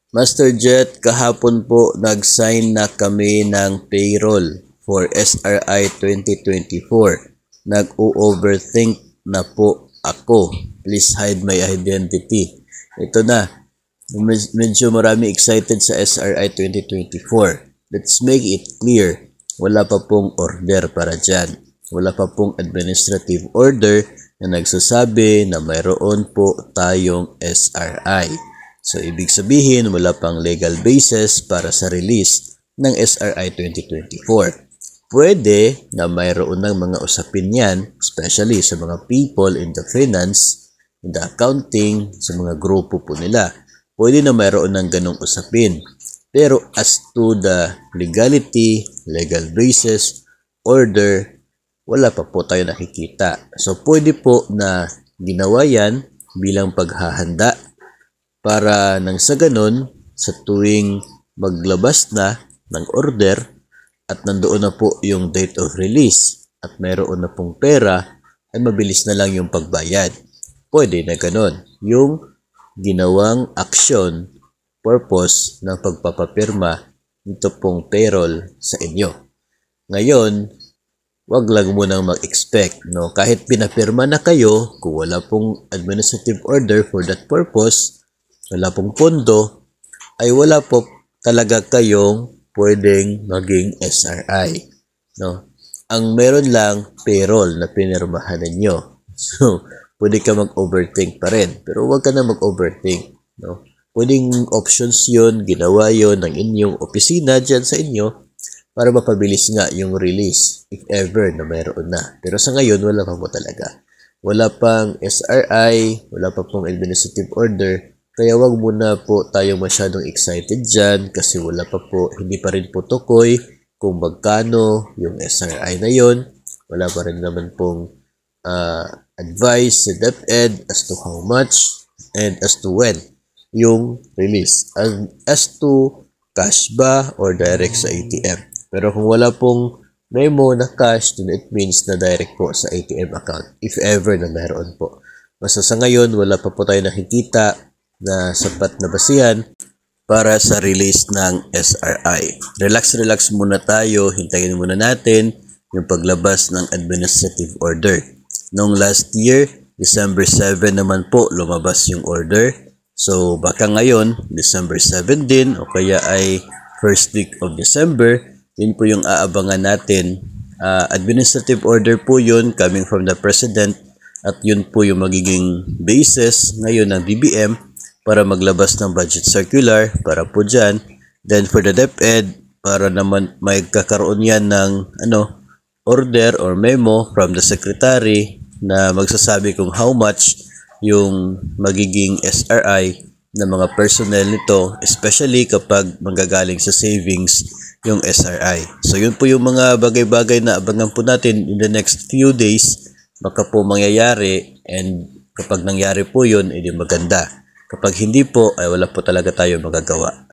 Master Jet, kahapon po nag-sign na kami ng payroll for SRI 2024. Nag-overthink na po ako. Please hide my identity. Ito na. Medyo marami excited sa SRI 2024. Let's make it clear. Wala pa pong order para dyan. Wala pa pong administrative order na nagsasabi na mayroon po tayong SRI. So, ibig sabihin, wala pang legal basis para sa release ng SRI 2024. Pwede na mayroon ng mga usapin yan, especially sa mga people in the finance, in the accounting, sa mga grupo po nila. Pwede na mayroon ng ganong usapin. Pero as to the legality, legal basis, order, wala pa po tayo nakikita. So, pwede po na ginawa yan bilang paghahanda para nang sa ganun, sa tuwing maglabas na ng order at nandoon na po yung date of release at mayroon na pong pera, ay mabilis na lang yung pagbayad. Pwede na ganun. Yung ginawang action, purpose ng pagpapapirma nito pong payroll sa inyo. Ngayon, wag lang munang mag-expect, no? Kahit pinapirma na kayo, kung wala pong administrative order for that purpose, wala pong pondo, ay wala po talaga kayong pwedeng maging SRI, no? Ang meron lang, payroll na pinirmahan ninyo. So, pwede ka mag-overthink pa rin, pero wag ka na mag-overthink, no? Pwedeng options yun, ginawa yun ng inyong opisina dyan sa inyo, para mapabilis nga yung release, if ever na mayroon na. Pero sa ngayon, wala pa po talaga. Wala pang SRI, wala pa pong administrative order, kaya wag muna po tayo masyadong excited dyan kasi wala pa po, hindi pa rin po tukoy kung magkano yung SRI na yon. Wala pa rin naman pong advice sa DepEd as to how much and as to when yung release. As to cash ba or direct sa ATM. Pero kung wala pong memo na cash, then it means na direct po sa ATM account, if ever na mayroon po. Basta sa ngayon, wala pa po tayo nakikita na sapat na basihan para sa release ng SRI. Relax muna tayo, hintayin muna natin yung paglabas ng administrative order. Noong last year, December 7 naman po lumabas yung order. So baka ngayon, December 7 din o kaya ay first week of December, yun po yung aabangan natin. Administrative order po yun coming from the President at yun po yung magiging basis ngayon ng BBM para maglabas ng budget circular para po dyan. Then for the DepEd, para naman may kakaroon yan ng order or memo from the Secretary na magsasabi kung how much yung magiging SRI ng mga personnel nito, especially kapag manggagaling sa savings yung SRI. So yun po yung mga bagay-bagay na abangan po natin in the next few days. Baka po mangyayari, and kapag nangyari po yun, edi maganda. Kapag hindi po, ay wala po talaga tayo magagawa.